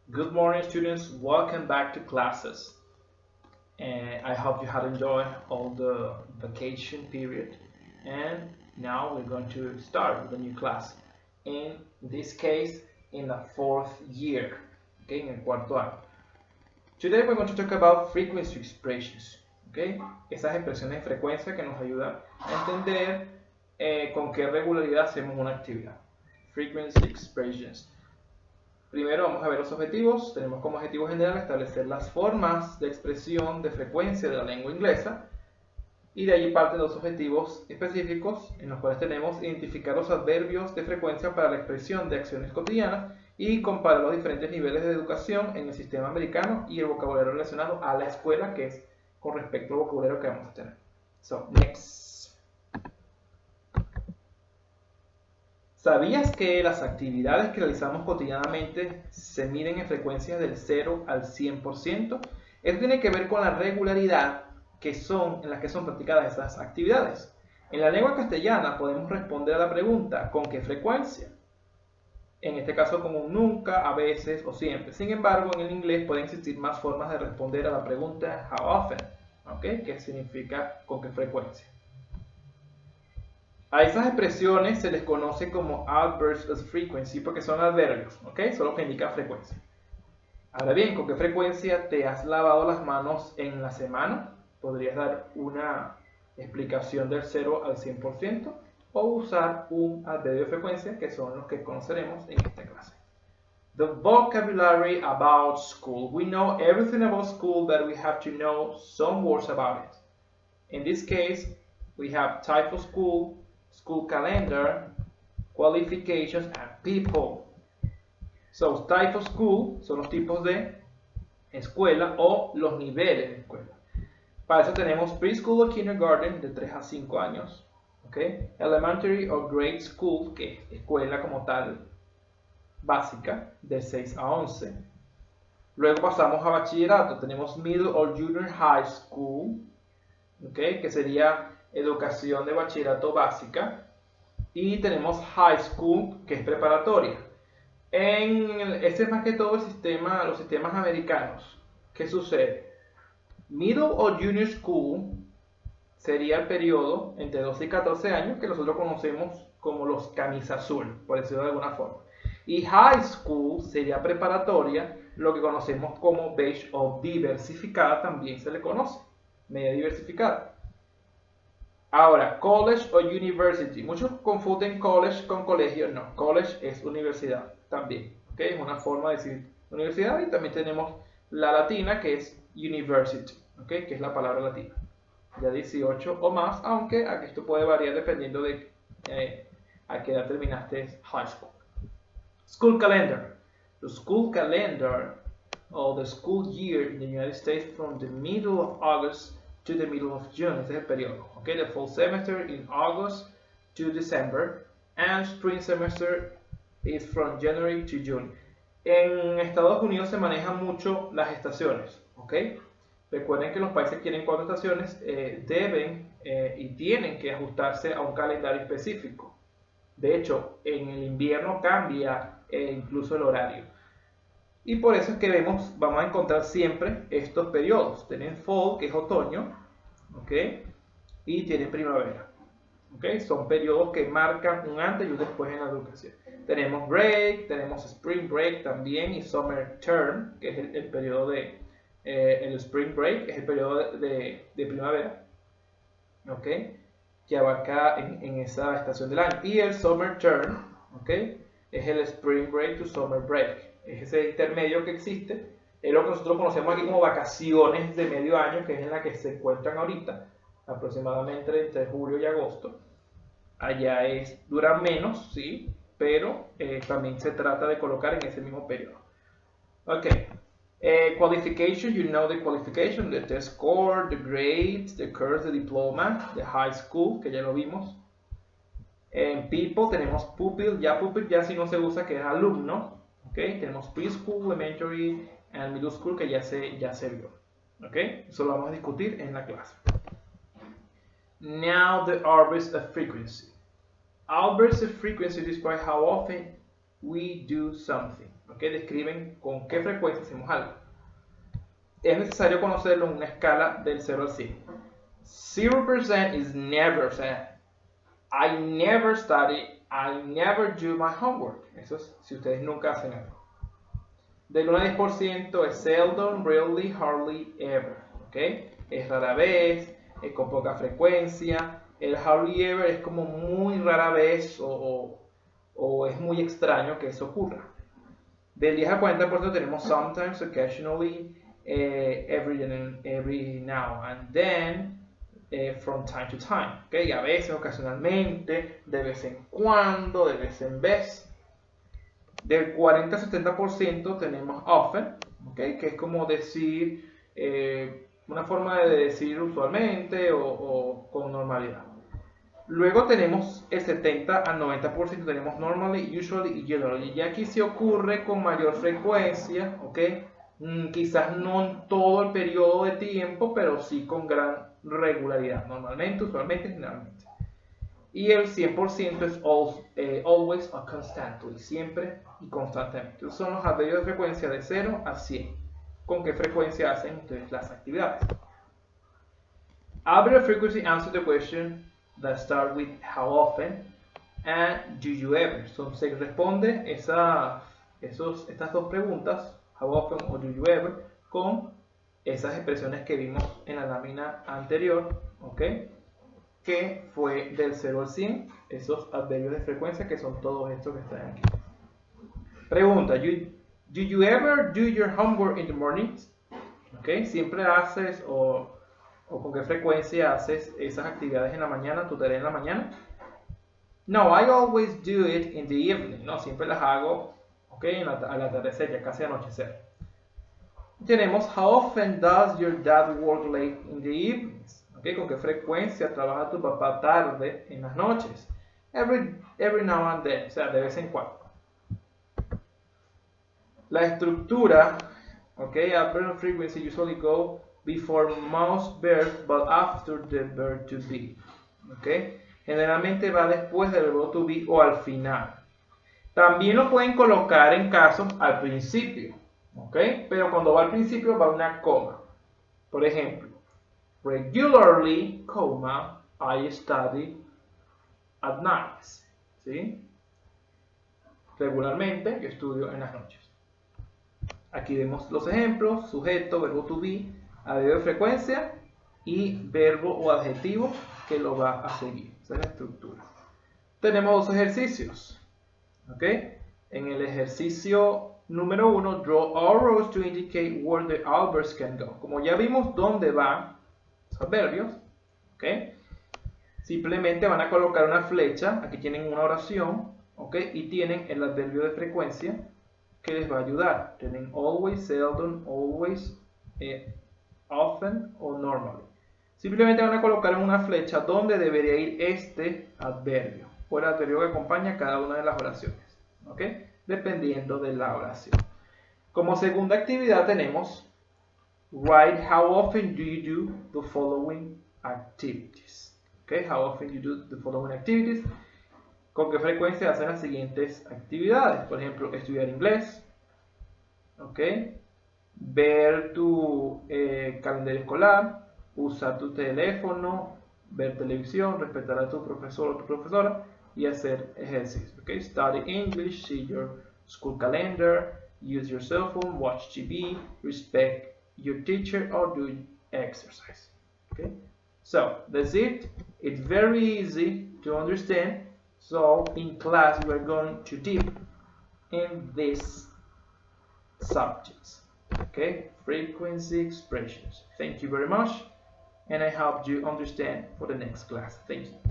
Good morning, students. Welcome back to classes. And I hope you have enjoyed all the vacation period. And now we're going to start with a new class. In this case, in the fourth year, okay, en el cuarto año. Today we're going to talk about frequency expressions, okay? Esas expresiones de frecuencia que nos ayudan a entender con qué regularidad hacemos una actividad. Frequency expressions. Primero vamos a ver los objetivos. Tenemos como objetivo general establecer las formas de expresión de frecuencia de la lengua inglesa. Y de allí parten los objetivos específicos, en los cuales tenemos identificar los adverbios de frecuencia para la expresión de acciones cotidianas y comparar los diferentes niveles de educación en el sistema americano y el vocabulario relacionado a la escuela, que es con respecto al vocabulario que vamos a tener. So, next. ¿Sabías que las actividades que realizamos cotidianamente se miden en frecuencias del 0 al 100%? Esto tiene que ver con la regularidad en la que son practicadas esas actividades. En la lengua castellana podemos responder a la pregunta ¿con qué frecuencia? En este caso como un nunca, a veces o siempre. Sin embargo, en el inglés pueden existir más formas de responder a la pregunta how often, ¿okay? Que significa con qué frecuencia. A esas expresiones se les conoce como adverbs of frequency porque son adverbios, ¿ok? Son los que indican frecuencia. Ahora bien, ¿con qué frecuencia te has lavado las manos en la semana? Podrías dar una explicación del 0 al 100% o usar un adverbio de frecuencia que son los que conoceremos en esta clase. The vocabulary about school. We know everything about school, but we have to know some words about it. In this case, we have type of school, school calendar, qualifications, and people. So, type of school son los tipos de escuela o los niveles de escuela. Para eso tenemos preschool o kindergarten de 3 a 5 años. ¿Okay? Elementary o grade school, que es escuela como tal, básica, de 6 a 11. Luego pasamos a bachillerato. Tenemos middle or junior high school, ¿okay? Que sería educación de bachillerato básica. Y tenemos high school, que es preparatoria. Este es más que todo los sistemas americanos. ¿Qué sucede? Middle o junior school sería el periodo entre 12 y 14 años que nosotros conocemos como los camisa azul, por decirlo de alguna forma. Y high school sería preparatoria, lo que conocemos como beige o diversificada, también se le conoce, media diversificada. Ahora, college o university. Muchos confunden college con colegio. No, college es universidad también. ¿Okay? Es una forma de decir universidad y también tenemos la latina que es university, ¿okay? Que es la palabra latina. Ya 18 o más, aunque aquí esto puede variar dependiendo de a qué edad terminaste high school. School calendar. The school calendar or the school year in the United States from the middle of August to the middle of June. Este es el periodo. Okay? The fall semester in August to December and spring semester is from January to June. En Estados Unidos se manejan mucho las estaciones. ¿Okay? Recuerden que los países quieren 4 estaciones, deben y tienen que ajustarse a un calendario específico. De hecho, en el invierno cambia incluso el horario. Y por eso es que vamos a encontrar siempre estos periodos. Tienen fall, que es otoño, ¿okay? Y tienen primavera. ¿Okay? Son periodos que marcan un antes y un después en la educación. Tenemos break, tenemos spring break también y summer term, que es el periodo de... el spring break es el periodo de primavera, ¿okay? Que abarca en esa estación del año. Y el summer term, ¿okay? Es el spring break to summer break. Es ese intermedio que existe. Es lo que nosotros conocemos aquí como vacaciones de medio año, que es en la que se encuentran ahorita, aproximadamente entre julio y agosto. Allá dura menos, sí, pero también se trata de colocar en ese mismo periodo. Ok. Qualification, you know the qualification, the test score, the grades, the course, the diploma, the high school, que ya lo vimos. En people tenemos pupil ya si no se usa, que es alumno. Okay? Tenemos preschool, elementary and middle school, que ya se vio. Okay? Eso lo vamos a discutir en la clase. Now the adverbs of frequency. Adverbs of frequency describe how often we do something. ¿ok? Describen con qué frecuencia hacemos algo. Es necesario conocerlo en una escala del 0 al 100. 0% is never, o sea, I never study, I never do my homework. Eso es si ustedes nunca hacen algo. Del 1 al 10% es seldom, rarely, hardly, ever. ¿Okay? Es rara vez, es con poca frecuencia. El hardly ever es como muy rara vez o es muy extraño que eso ocurra. Del 10 al 40% tenemos sometimes, occasionally, every now and then, from time to time. ¿Okay? A veces, ocasionalmente, de vez en cuando, de vez en vez. Del 40 al 70% tenemos often, ¿okay? Que es como decir, una forma de decir usualmente o con normalidad. Luego tenemos el 70 al 90%, tenemos normally, usually y generally. Y aquí se ocurre con mayor frecuencia, ¿ok? Quizás no en todo el periodo de tiempo, pero sí con gran regularidad. Normalmente, usualmente, generalmente. Y el 100% es always or constantly, siempre y constantemente. Esos son los adverbios de frecuencia de 0 a 100. ¿Con qué frecuencia hacen ustedes las actividades? Adverb frequency answer the question that start with how often and do you ever. So, se responde estas dos preguntas, how often o do you ever, con esas expresiones que vimos en la lámina anterior, ¿ok? Que fue del 0 al 100, esos adverbios de frecuencia que son todos estos que están aquí. Pregunta, do you ever do your homework in the mornings? ¿Ok? ¿Siempre haces o con qué frecuencia haces esas actividades en la mañana, tu tarea en la mañana? No, I always do it in the evening. No, siempre las hago, ¿ok? Al atardecer, ya casi anochecer. Tenemos, how often does your dad work late in the evenings? ¿Okay? ¿Con qué frecuencia trabaja tu papá tarde en las noches? Every now and then, o sea, de vez en cuando. La estructura, okay, adverb frequency usually go before most verbs, but after the verb to be. Okay? Generalmente va después del verbo to be o al final. También lo pueden colocar en casos al principio, okay? Pero cuando va al principio va una coma. Por ejemplo, regularly, comma, I study at nights. ¿Sí? Regularmente yo estudio en las noches. Aquí vemos los ejemplos: sujeto, verbo to be, adverbio de frecuencia y verbo o adjetivo que lo va a seguir. Esa es la estructura. Tenemos dos ejercicios. ¿Ok? En el ejercicio número 1, draw arrows to indicate where the adverbs can go. Como ya vimos dónde van los adverbios, ¿ok? Simplemente van a colocar una flecha. Aquí tienen una oración, ¿ok? Y tienen el adverbio de frecuencia que les va a ayudar. Tienen always, seldom, always, often o normally. Simplemente van a colocar en una flecha donde debería ir este adverbio o el adverbio que acompaña cada una de las oraciones, ¿ok? Dependiendo de la oración. Como segunda actividad tenemos write how often do you do the following activities. ¿Ok? How often you do the following activities. ¿Con qué frecuencia hacen las siguientes actividades? Por ejemplo, estudiar inglés, ¿ok? Ver tu calendario escolar, usar tu teléfono, ver televisión, respetar a tu profesor o tu profesora y hacer ejercicio. Okay? Study English, see your school calendar, use your cell phone, watch TV, respect your teacher or do exercise. Okay? So that's it. It's very easy to understand. So in class we are going to deep in these subjects. Okay? Frequency expressions. Thank you very much. And I hope you understand for the next class. Thank you.